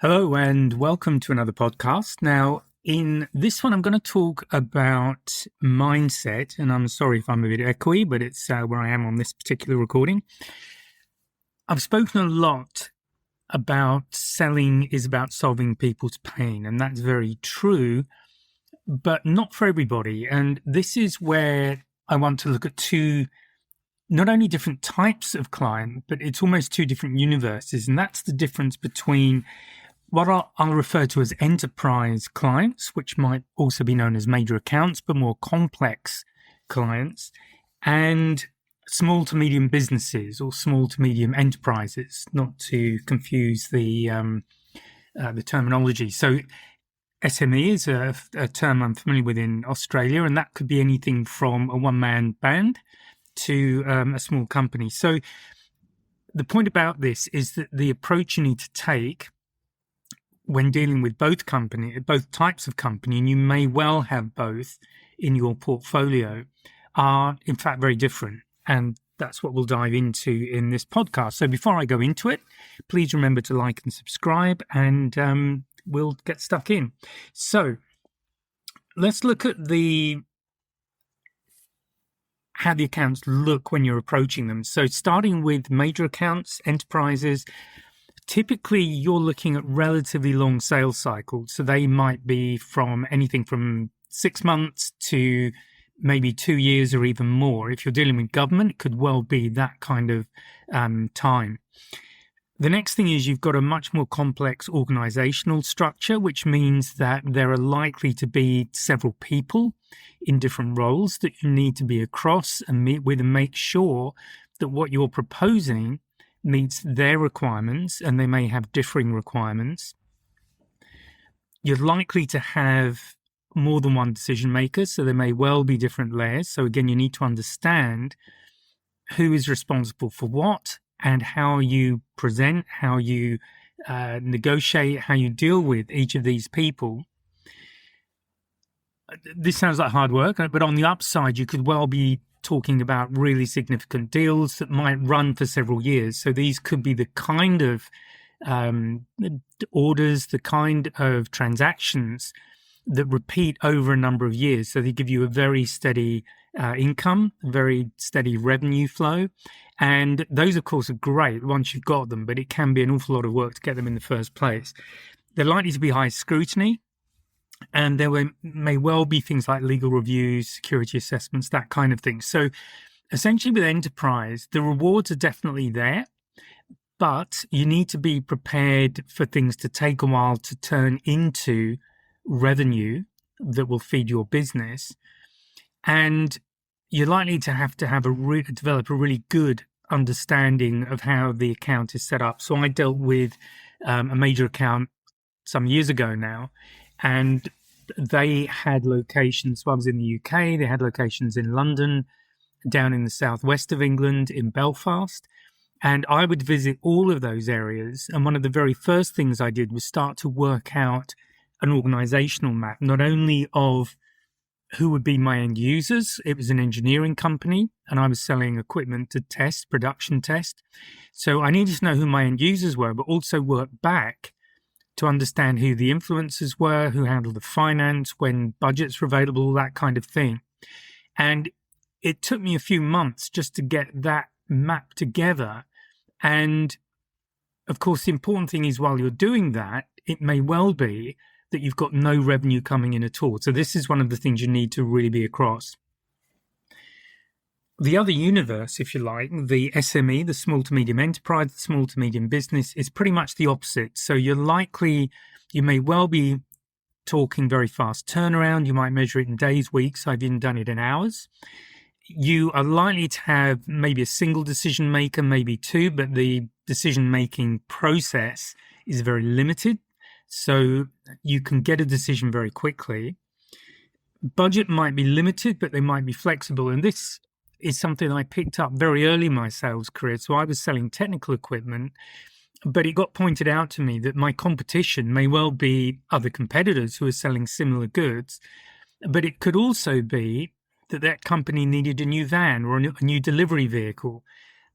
Hello and welcome to another podcast. Now, in this one, I'm going to talk about mindset, and I'm sorry if I'm a bit echoey, but it's where I am on this particular recording. I've spoken a lot about selling is about solving people's pain, and that's very true, but not for everybody. And this is where I want to look at two, not only different types of client, but it's almost two different universes. And that's the difference between what I'll refer to as enterprise clients, which might also be known as major accounts, but more complex clients, and small to medium businesses or small to medium enterprises, not to confuse the terminology. So SME is a term I'm familiar with in Australia, and that could be anything from a one-man band to a small company. So the point about this is that the approach you need to take when dealing with both types of company, and you may well have both in your portfolio, are in fact very different. And that's what we'll dive into in this podcast. So before I go into it, please remember to like and subscribe, and we'll get stuck in. So let's look at how the accounts look when you're approaching them. So starting with major accounts, enterprises, typically you're looking at relatively long sales cycles. So they might be from anything from 6 months to maybe 2 years or even more. If you're dealing with government, it could well be that kind of time. The next thing is you've got a much more complex organizational structure, which means that there are likely to be several people in different roles that you need to be across and meet with and make sure that what you're proposing meets their requirements, and they may have differing requirements. You're likely to have more than one decision maker, so there may well be different layers. So again, you need to understand who is responsible for what and how you present, how you negotiate, how you deal with each of these people. This sounds like hard work, but on the upside, you could well be talking about really significant deals that might run for several years. So these could be the kind of orders, the kind of transactions that repeat over a number of years. So they give you a very steady income, very steady revenue flow. And those, of course, are great once you've got them, but it can be an awful lot of work to get them in the first place. They're likely to be high scrutiny. And there may well be things like legal reviews, security assessments, that kind of thing. So essentially with enterprise, the rewards are definitely there, but you need to be prepared for things to take a while to turn into revenue that will feed your business. And you're likely to have develop a really good understanding of how the account is set up. So I dealt with a major account some years ago now, and they had locations. So I was in the UK. They had locations in London, down in the southwest of England, in Belfast. And I would visit all of those areas. And one of the very first things I did was start to work out an organizational map, not only of who would be my end users. It was an engineering company, and I was selling equipment to test, production test. So I needed to know who my end users were, but also work back to understand who the influencers were, who handled the finance, when budgets were available, that kind of thing. And it took me a few months just to get that map together. And of course, the important thing is while you're doing that, it may well be that you've got no revenue coming in at all. So this is one of the things you need to really be across. The other universe, if you like, the SME, the small to medium enterprise, the small to medium business, is pretty much the opposite. So you may well be talking very fast turnaround. You might measure it in days, weeks. I've even done it in hours. You are likely to have maybe a single decision maker, maybe two, but the decision-making process is very limited. So you can get a decision very quickly. Budget might be limited, but they might be flexible. And this is something I picked up very early in my sales career. So I was selling technical equipment, but it got pointed out to me that my competition may well be other competitors who are selling similar goods, but it could also be that company needed a new van or a new delivery vehicle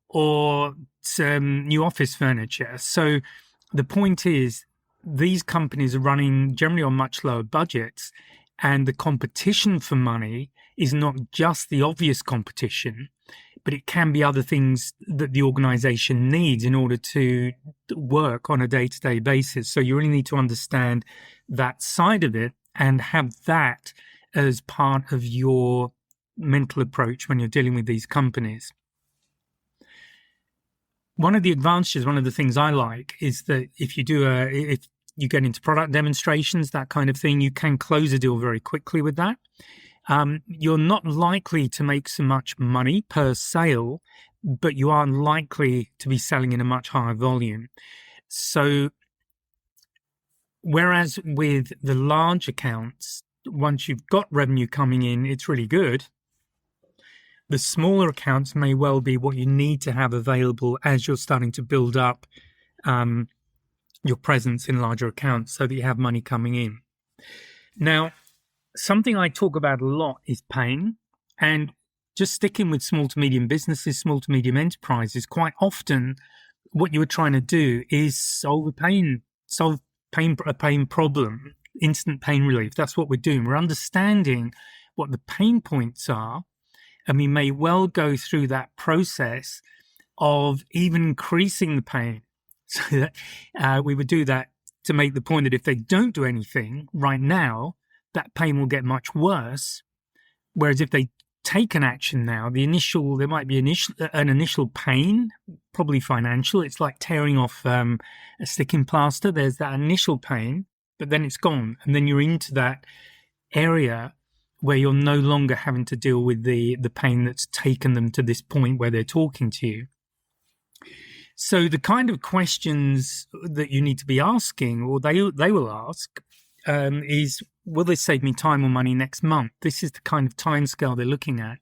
or some new office furniture. So the point is these companies are running generally on much lower budgets, and the competition for money is not just the obvious competition, but it can be other things that the organization needs in order to work on a day-to-day basis. So you really need to understand that side of it and have that as part of your mental approach when you're dealing with these companies. One of the advantages, one of the things I like is that if you get into product demonstrations, that kind of thing, you can close a deal very quickly with that. You're not likely to make so much money per sale, but you are likely to be selling in a much higher volume. So whereas with the large accounts, once you've got revenue coming in, it's really good. The smaller accounts may well be what you need to have available as you're starting to build up your presence in larger accounts so that you have money coming in. Now, something I talk about a lot is pain. And just sticking with small to medium businesses, small to medium enterprises, quite often what you are trying to do is solve a pain problem, instant pain relief. That's what we're doing. We're understanding what the pain points are, and we may well go through that process of even increasing the pain. So that we would do that to make the point that if they don't do anything right now, that pain will get much worse. Whereas if they take an action now, there might be an initial pain, probably financial. It's like tearing off a sticking plaster. There's that initial pain, but then it's gone. And then you're into that area where you're no longer having to deal with the pain that's taken them to this point where they're talking to you. So the kind of questions that you need to be asking, or they will ask, is, will this save me time or money next month? This is the kind of timescale they're looking at.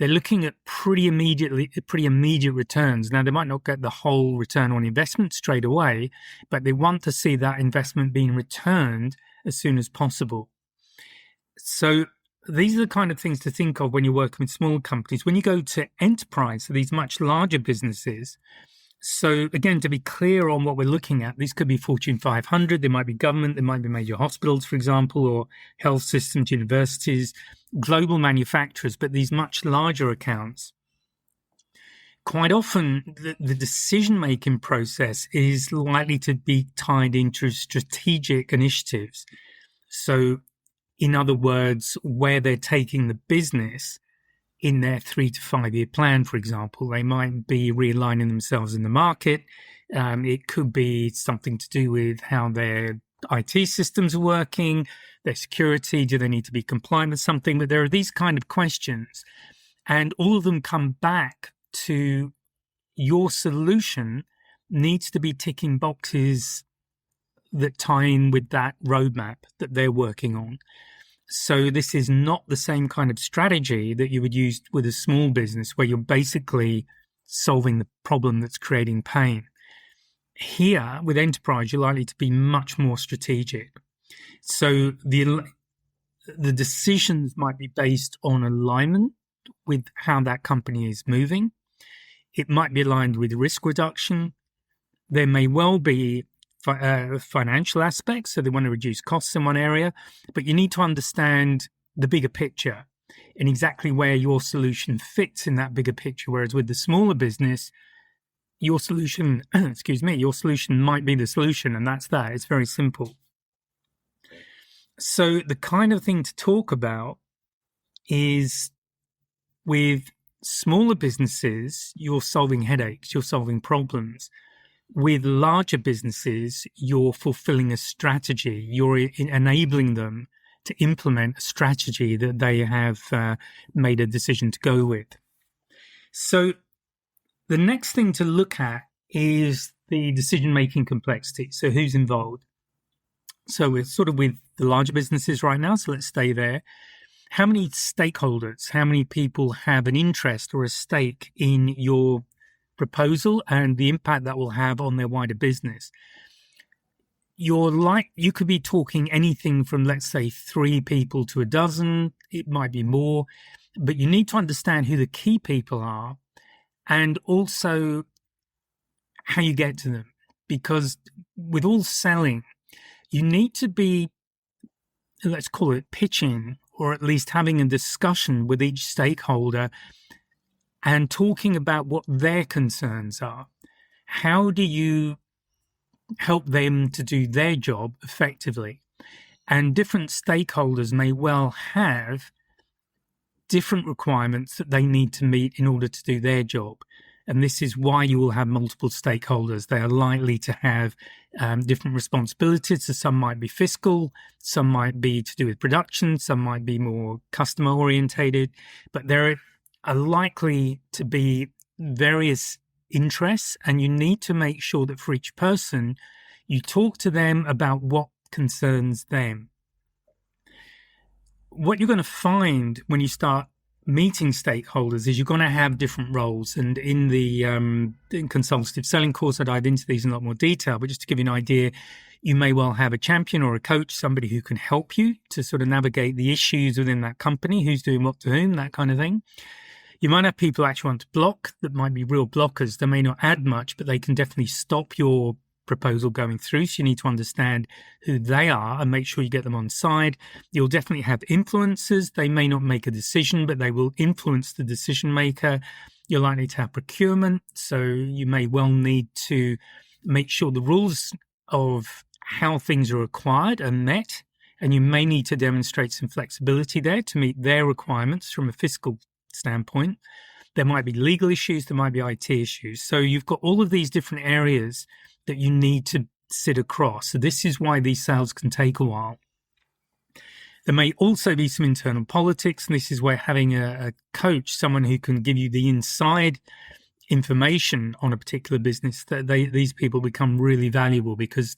They're looking at pretty immediate returns. Now, they might not get the whole return on investment straight away, but they want to see that investment being returned as soon as possible. So these are the kind of things to think of when you're working with smaller companies. When you go to enterprise, so these much larger businesses, so again, to be clear on what we're looking at, these could be Fortune 500, they might be government, they might be major hospitals, for example, or health systems, universities, global manufacturers, but these much larger accounts. Quite often, the decision-making process is likely to be tied into strategic initiatives. So, in other words, where they're taking the business in their 3 to 5 year plan, for example. They might be realigning themselves in the market. It could be something to do with how their IT systems are working, their security, do they need to be compliant with something? But there are these kind of questions, and all of them come back to your solution needs to be ticking boxes that tie in with that roadmap that they're working on. So this is not the same kind of strategy that you would use with a small business where you're basically solving the problem that's creating pain. Here, with enterprise, you're likely to be much more strategic. So the decisions might be based on alignment with how that company is moving. It might be aligned with risk reduction. There may well be financial aspects, so they want to reduce costs in one area, but you need to understand the bigger picture and exactly where your solution fits in that bigger picture. Whereas with the smaller business, your solution, your solution might be the solution, and that's that. It's very simple. So the kind of thing to talk about is with smaller businesses, you're solving headaches, you're solving problems. With larger businesses, you're fulfilling a strategy. You're enabling them to implement a strategy that they have made a decision to go with. So the next thing to look at is the decision-making complexity. So who's involved? So we're sort of with the larger businesses right now, so let's stay there. How many stakeholders, how many people have an interest or a stake in your proposal and the impact that will have on their wider business? You could be talking anything from, let's say, 3 people to a dozen. It might be more, but you need to understand who the key people are and also how you get to them. Because with all selling, you need to be, let's call it pitching, or at least having a discussion with each stakeholder and talking about what their concerns are. How do you help them to do their job effectively? And different stakeholders may well have different requirements that they need to meet in order to do their job. And this is why you will have multiple stakeholders. They are likely to have different responsibilities. So some might be fiscal, some might be to do with production, some might be more customer orientated, but there are likely to be various interests, and you need to make sure that for each person, you talk to them about what concerns them. What you're going to find when you start meeting stakeholders is you're going to have different roles. And in the in consultative selling course, I dive into these in a lot more detail, but just to give you an idea, you may well have a champion or a coach, somebody who can help you to sort of navigate the issues within that company, who's doing what to whom, that kind of thing. You might have people who actually want to block, that might be real blockers. They may not add much, but they can definitely stop your proposal going through. So you need to understand who they are and make sure you get them on side. You'll definitely have influencers. They may not make a decision, but they will influence the decision maker. You're likely to have procurement. So you may well need to make sure the rules of how things are acquired are met. And you may need to demonstrate some flexibility there to meet their requirements from a fiscal standpoint. There might be legal issues, there might be IT issues. So you've got all of these different areas that you need to sit across. So this is why these sales can take a while. There may also be some internal politics, and this is where having a coach, someone who can give you the inside information on a particular business, that these people become really valuable, because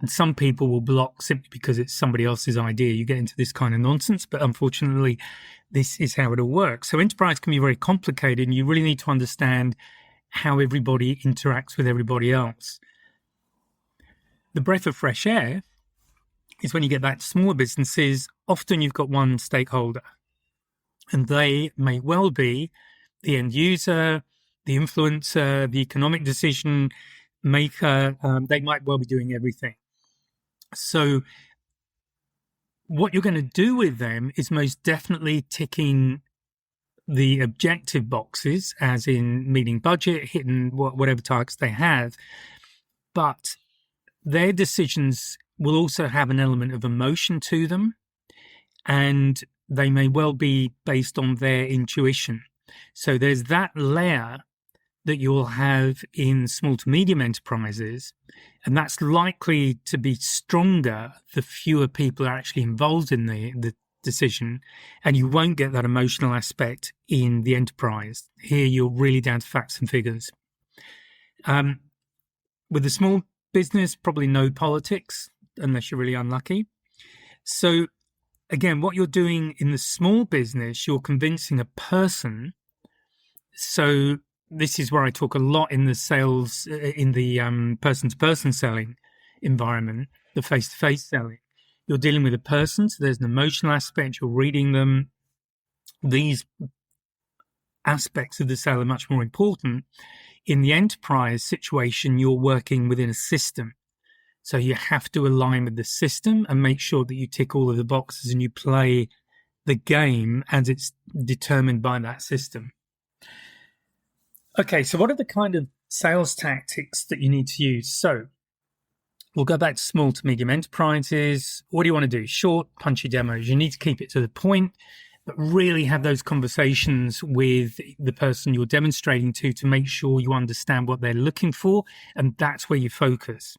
some people will block simply because it's somebody else's idea. You get into this kind of nonsense, but unfortunately, this is how it'll work. So enterprise can be very complicated, and you really need to understand how everybody interacts with everybody else. The breath of fresh air is when you get back to smaller businesses. Often you've got one stakeholder, and they may well be the end user, the influencer, the economic decision maker. They might well be doing everything. So what you're going to do with them is most definitely ticking the objective boxes, as in meeting budget, hitting whatever targets they have. But their decisions will also have an element of emotion to them, and they may well be based on their intuition. So there's that layer that you'll have in small to medium enterprises, and that's likely to be stronger the fewer people are actually involved in the decision, and you won't get that emotional aspect in the enterprise. Here you're really down to facts and figures. With a small business, probably no politics, unless you're really unlucky. So again, what you're doing in the small business, you're convincing a person. So this is where I talk a lot in the sales, in the person-to-person selling environment, the face-to-face selling. You're dealing with a person, so there's an emotional aspect. You're reading them. These aspects of the sale are much more important. In the enterprise situation, you're working within a system. So you have to align with the system and make sure that you tick all of the boxes and you play the game as it's determined by that system. Okay, so what are the kind of sales tactics that you need to use? So we'll go back to small to medium enterprises. What do you want to do? Short, punchy demos. You need to keep it to the point, but really have those conversations with the person you're demonstrating to make sure you understand what they're looking for, and that's where you focus.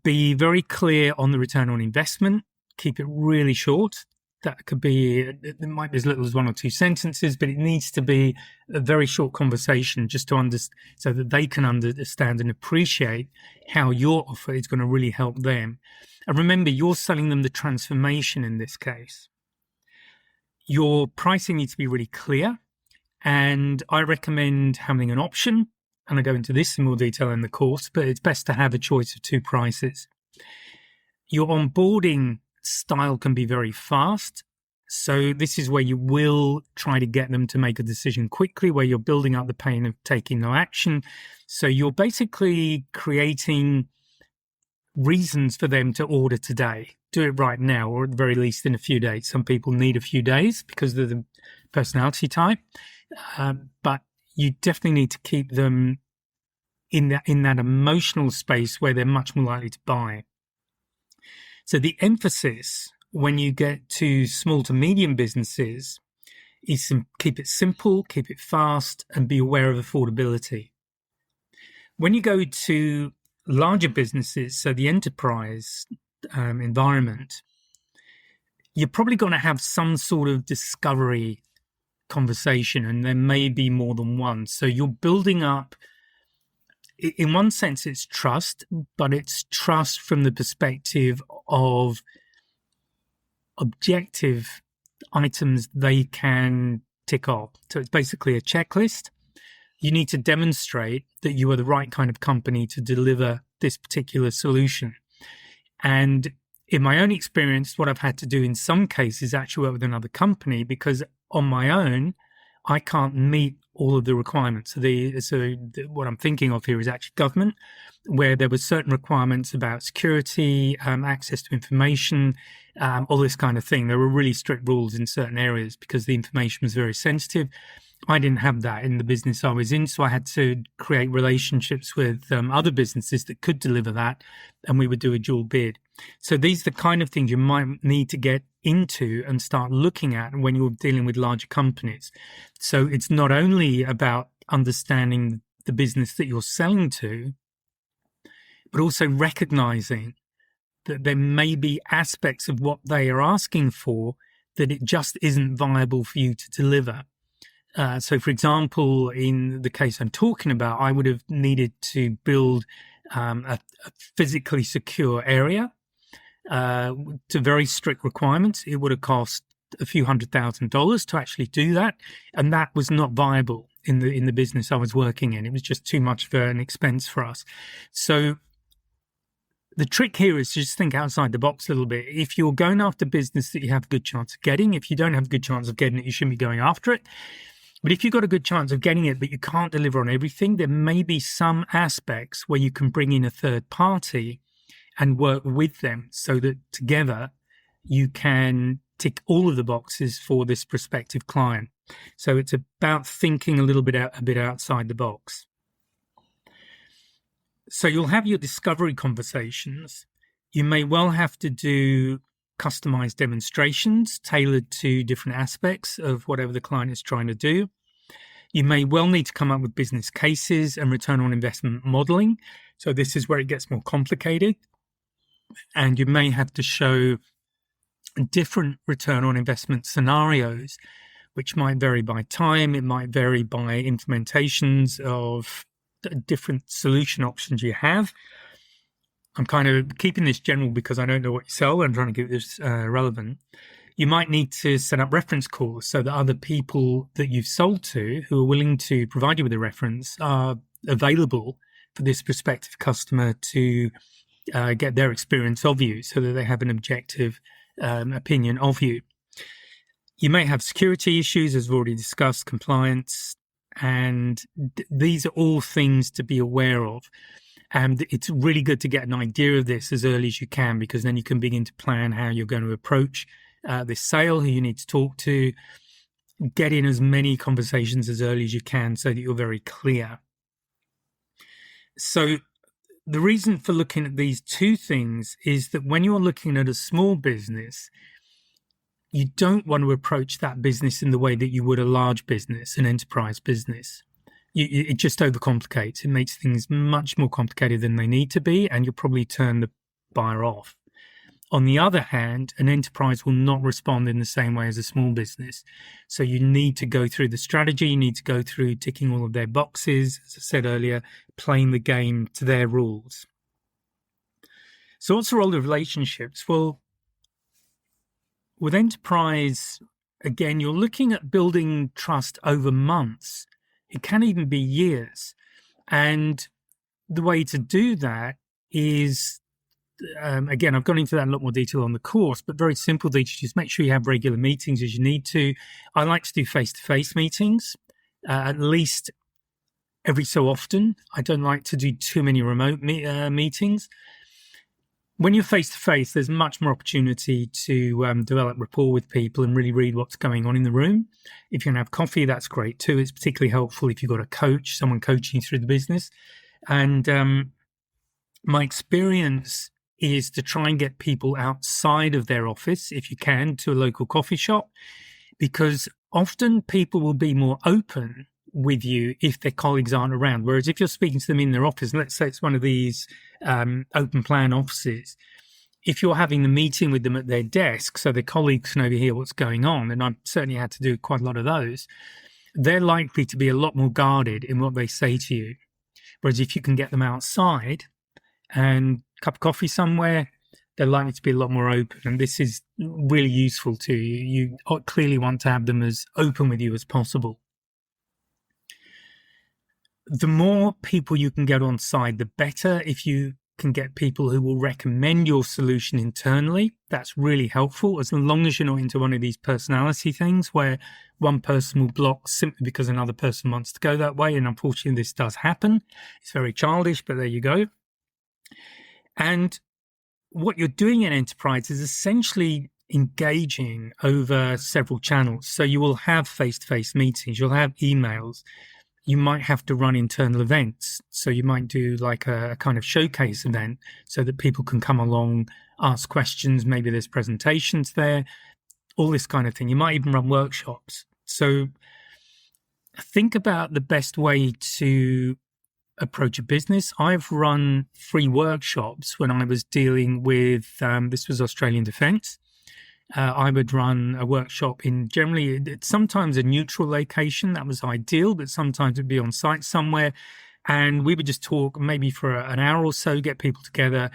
Be very clear on the return on investment. Keep it really short. That could be, it might be as little as 1 or 2 sentences, but it needs to be a very short conversation just to understand, so that they can understand and appreciate how your offer is going to really help them. And remember, you're selling them the transformation in this case. Your pricing needs to be really clear, and I recommend having an option, and I go into this in more detail in the course, but it's best to have a choice of 2 prices. Your onboarding style can be very fast. So this is where you will try to get them to make a decision quickly, where you're building up the pain of taking no action. So you're basically creating reasons for them to order today. Do it right now, or at the very least in a few days. Some people need a few days because of the personality type, but you definitely need to keep them in that emotional space where they're much more likely to buy. So the emphasis when you get to small to medium businesses is keep it simple, keep it fast, and be aware of affordability. When you go to larger businesses, so the enterprise environment, you're probably going to have some sort of discovery conversation, and there may be more than one. So you're building up, in one sense, it's trust, but it's trust from the perspective of objective items they can tick off. So it's basically a checklist. You need to demonstrate that you are the right kind of company to deliver this particular solution. And in my own experience, what I've had to do in some cases is actually work with another company, because on my own, I can't meet all of the requirements. So what I'm thinking of here is actually government, where there were certain requirements about security, access to information, all this kind of thing. There were really strict rules in certain areas because the information was very sensitive. I didn't have that in the business I was in, so I had to create relationships with other businesses that could deliver that, and we would do a dual bid. So these are the kind of things you might need to get into and start looking at when you're dealing with larger companies. So it's not only about understanding the business that you're selling to, but also recognizing that there may be aspects of what they are asking for that it just isn't viable for you to deliver. So, for example, in the case I'm talking about, I would have needed to build a physically secure area to very strict requirements. It would have cost a few $100,000 to actually do that, and that was not viable in the business I was working in. It was just too much of an expense for us. So the trick here is to just think outside the box a little bit. If you're going after business that you have a good chance of getting, if you don't have a good chance of getting it, you shouldn't be going after it. But if you've got a good chance of getting it, but you can't deliver on everything, there may be some aspects where you can bring in a third party and work with them so that together you can tick all of the boxes for this prospective client. So it's about thinking a little bit outside the box. So you'll have your discovery conversations. You may well have to do customized demonstrations tailored to different aspects of whatever the client is trying to do. You may well need to come up with business cases and return on investment modeling. So this is where it gets more complicated. And you may have to show different return on investment scenarios, which might vary by time. It might vary by implementations of different solution options you have. I'm kind of keeping this general because I don't know what you sell. I'm trying to keep this relevant. You might need to set up reference calls so that other people that you've sold to who are willing to provide you with a reference are available for this prospective customer to get their experience of you so that they have an objective opinion of you. You may have security issues, as we've already discussed, compliance, and these are all things to be aware of. And it's really good to get an idea of this as early as you can, because then you can begin to plan how you're going to approach this sale, who you need to talk to, get in as many conversations as early as you can so that you're very clear. So the reason for looking at these two things is that when you're looking at a small business, you don't want to approach that business in the way that you would a large business, an enterprise business. It just overcomplicates. It makes things much more complicated than they need to be, and you'll probably turn the buyer off. On the other hand, an enterprise will not respond in the same way as a small business. So you need to go through the strategy. You need to go through ticking all of their boxes, as I said earlier, playing the game to their rules. So what's the role of relationships? Well, with enterprise, again, you're looking at building trust over months. It can even be years. And the way to do that is, again, I've gone into that in a lot more detail on the course, but very simple. Just make sure you have regular meetings as you need to. I like to do face-to-face meetings, at least every so often. I don't like to do too many remote meetings. When you're face to face, there's much more opportunity to develop rapport with people and really read what's going on in the room. If you can have coffee, that's great too. It's particularly helpful if you've got a coach, someone coaching you through the business. And my experience is to try and get people outside of their office, if you can, to a local coffee shop, because often people will be more open with you if their colleagues aren't around. Whereas if you're speaking to them in their office, and let's say it's one of these open plan offices, if you're having the meeting with them at their desk so their colleagues can overhear what's going on, and I've certainly had to do quite a lot of those, they're likely to be a lot more guarded in what they say to you. Whereas if you can get them outside and a cup of coffee somewhere, they're likely to be a lot more open. And this is really useful to you. You clearly want to have them as open with you as possible. The more people you can get on side, the better. If you can get people who will recommend your solution internally, that's really helpful, as long as you're not into one of these personality things where one person will block simply because another person wants to go that way. And unfortunately, this does happen. It's very childish, but there you go. And what you're doing in enterprise is essentially engaging over several channels. So you will have face-to-face meetings, you'll have emails, you might have to run internal events. So you might do like a kind of showcase event so that people can come along, ask questions. Maybe there's presentations there, all this kind of thing. You might even run workshops. So think about the best way to approach a business. I've run free workshops when I was dealing with, this was Australian Defence. I would run a workshop in generally, sometimes a neutral location. That was ideal, but sometimes it'd be on site somewhere. And we would just talk maybe for an hour or so, get people together,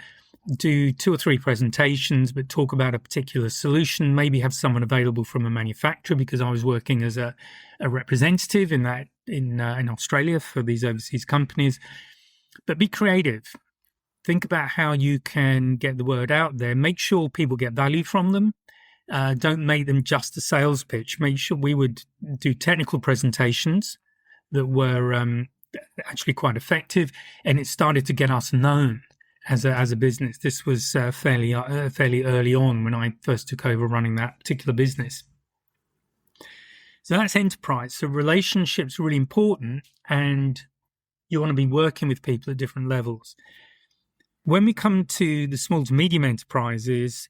do 2 or 3 presentations, but talk about a particular solution, maybe have someone available from a manufacturer, because I was working as a representative in Australia for these overseas companies. But be creative. Think about how you can get the word out there. Make sure people get value from them. Don't make them just a sales pitch. Make sure we would do technical presentations that were actually quite effective, and it started to get us known as a business. This was fairly early on when I first took over running that particular business. So that's enterprise. So relationships are really important, and you want to be working with people at different levels. When we come to the small to medium enterprises,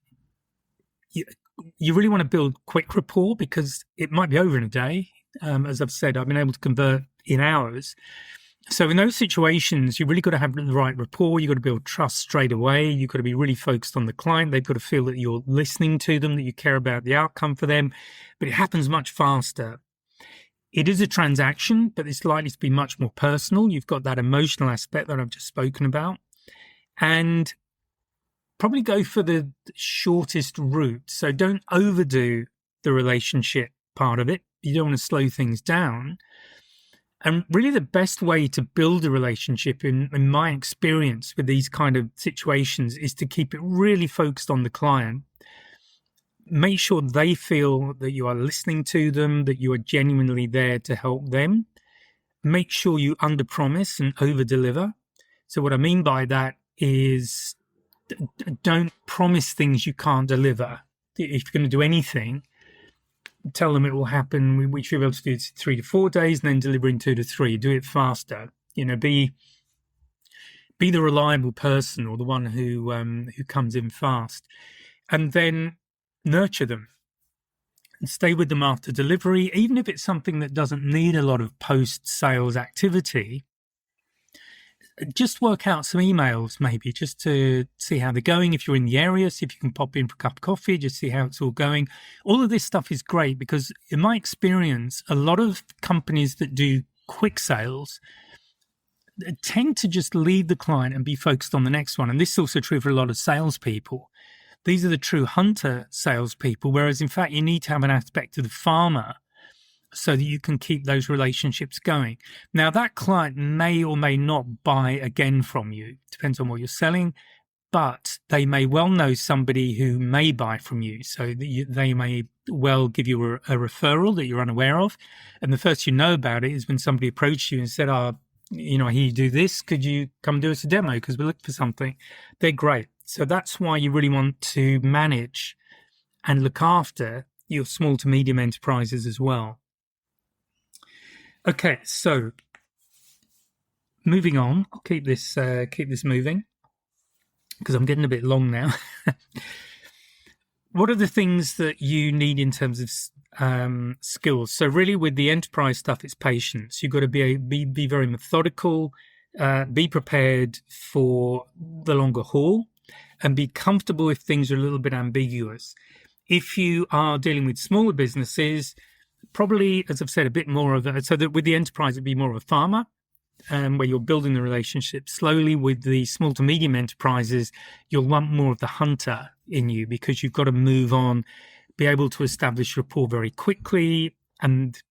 you really want to build quick rapport, because it might be over in a day. As I've said, I've been able to convert in hours. So in those situations, you really got to have the right rapport. You've got to build trust straight away. You've got to be really focused on the client. They've got to feel that you're listening to them, that you care about the outcome for them. But it happens much faster. It is a transaction, but it's likely to be much more personal. You've got that emotional aspect that I've just spoken about. And probably go for the shortest route. So don't overdo the relationship part of it. You don't want to slow things down. And really the best way to build a relationship, in my experience with these kind of situations, is to keep it really focused on the client. Make sure they feel that you are listening to them, that you are genuinely there to help them. Make sure you underpromise and overdeliver. So what I mean by that is don't promise things you can't deliver. If you're going to do anything, tell them it will happen. We should be able to do it in 3 to 4 days and then deliver in 2 to 3. Do it faster. Be the reliable person, or the one who comes in fast, and then nurture them and stay with them after delivery, even if it's something that doesn't need a lot of post-sales activity. Just work out some emails, maybe, just to see how they're going. If you're in the area, see if you can pop in for a cup of coffee, just see how it's all going. All of this stuff is great because, in my experience, a lot of companies that do quick sales tend to just leave the client and be focused on the next one. And this is also true for a lot of salespeople. These are the true hunter salespeople, whereas, in fact, you need to have an aspect of the farmer so that you can keep those relationships going. Now, that client may or may not buy again from you. Depends on what you're selling, but they may well know somebody who may buy from you. So they may well give you a referral that you're unaware of. And the first you know about it is when somebody approached you and said, I hear you do this. Could you come do us a demo? Because we're looking for something. They're great. So that's why you really want to manage and look after your small to medium enterprises as well. Okay, so moving on, I'll keep this moving because I'm getting a bit long now. What are the things that you need in terms of skills? So really with the enterprise stuff, it's patience. You've got to be very methodical, be prepared for the longer haul, and be comfortable if things are a little bit ambiguous. If you are dealing with smaller businesses, probably, as I've said, a bit more of so that with the enterprise, it'd be more of a farmer, where you're building the relationship slowly. With the small to medium enterprises, you'll want more of the hunter in you because you've got to move on, be able to establish rapport very quickly and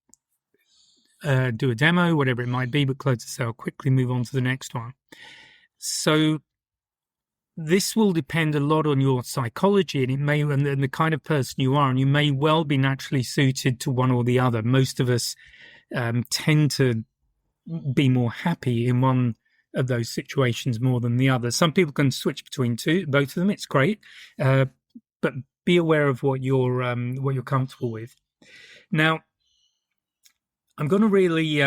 do a demo, whatever it might be, but close the sale quickly, move on to the next one. So this will depend a lot on your psychology and the kind of person you are, and you may well be naturally suited to one or the other. Most of us tend to be more happy in one of those situations more than the other. Some people can switch between both of them. It's great, but be aware of what you're comfortable with. Now, I'm going to really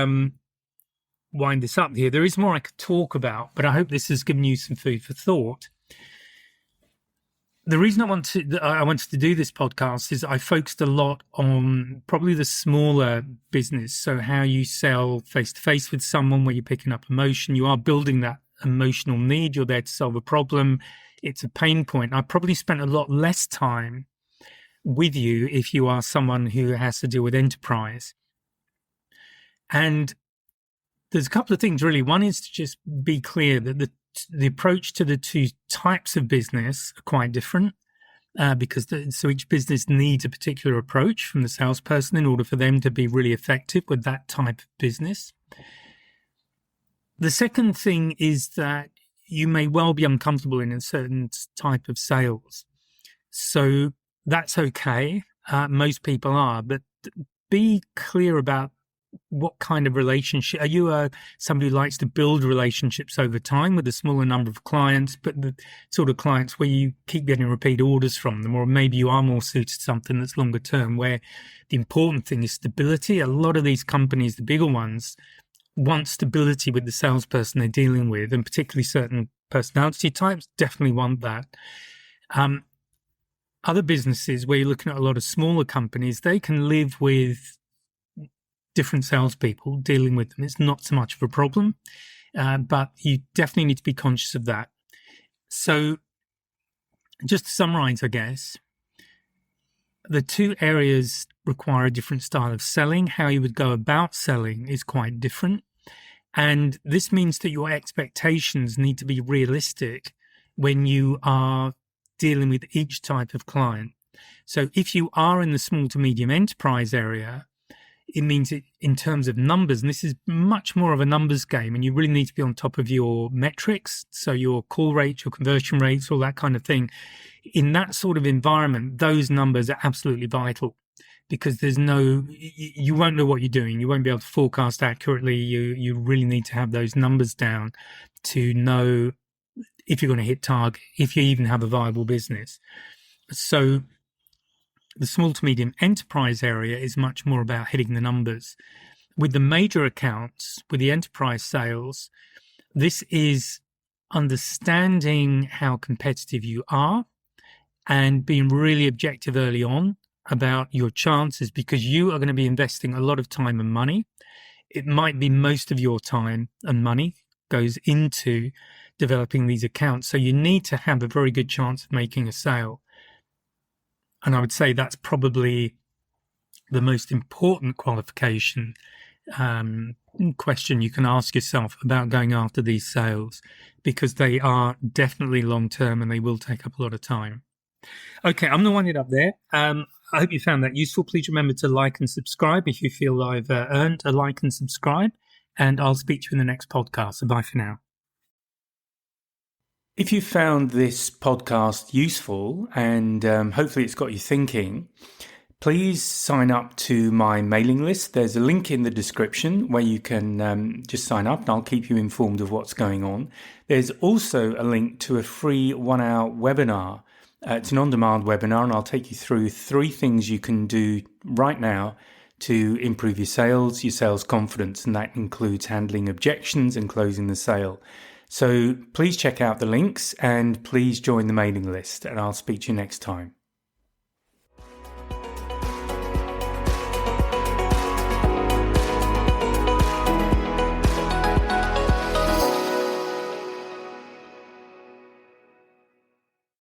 wind this up here. There is more I could talk about, but I hope this has given you some food for thought. The reason I wanted to do this podcast is I focused a lot on probably the smaller business. So how you sell face-to-face with someone, where you're picking up emotion. You are building that emotional need. You're there to solve a problem. It's a pain point. I probably spent a lot less time with you if you are someone who has to deal with enterprise. And there's a couple of things, really. One is to just be clear that the approach to the two types of business are quite different because so each business needs a particular approach from the salesperson in order for them to be really effective with that type of business. The second thing is that you may well be uncomfortable in a certain type of sales. So that's okay. Most people are, but be clear about what kind of relationship. Are you somebody who likes to build relationships over time with a smaller number of clients, but the sort of clients where you keep getting repeat orders from them? Or maybe you are more suited to something that's longer term, where the important thing is stability. A lot of these companies, the bigger ones, want stability with the salesperson they're dealing with, and particularly certain personality types definitely want that. Other businesses where you're looking at a lot of smaller companies, they can live with different salespeople dealing with them. It's not so much of a problem, but you definitely need to be conscious of that. So just to summarize, I guess, the two areas require a different style of selling. How you would go about selling is quite different. And this means that your expectations need to be realistic when you are dealing with each type of client. So if you are in the small to medium enterprise area, it means in terms of numbers, and this is much more of a numbers game, and you really need to be on top of your metrics, so your call rates, your conversion rates, all that kind of thing. In that sort of environment, those numbers are absolutely vital because you won't know what you're doing. You won't be able to forecast accurately. You really need to have those numbers down to know if you're going to hit target, if you even have a viable business. So the small to medium enterprise area is much more about hitting the numbers. With the major accounts, with the enterprise sales, this is understanding how competitive you are and being really objective early on about your chances, because you are going to be investing a lot of time and money. It might be most of your time and money goes into developing these accounts. So you need to have a very good chance of making a sale. And I would say that's probably the most important qualification question you can ask yourself about going after these sales, because they are definitely long-term and they will take up a lot of time. Okay, I'm going to wind it up there. I hope you found that useful. Please remember to like and subscribe if you feel I've earned a like and subscribe, and I'll speak to you in the next podcast. So bye for now. If you found this podcast useful and hopefully it's got you thinking, please sign up to my mailing list. There's a link in the description where you can just sign up, and I'll keep you informed of what's going on. There's also a link to a free 1-hour webinar. It's an on-demand webinar, and I'll take you through 3 things you can do right now to improve your sales confidence, and that includes handling objections and closing the sale. So please check out the links and please join the mailing list, and I'll speak to you next time.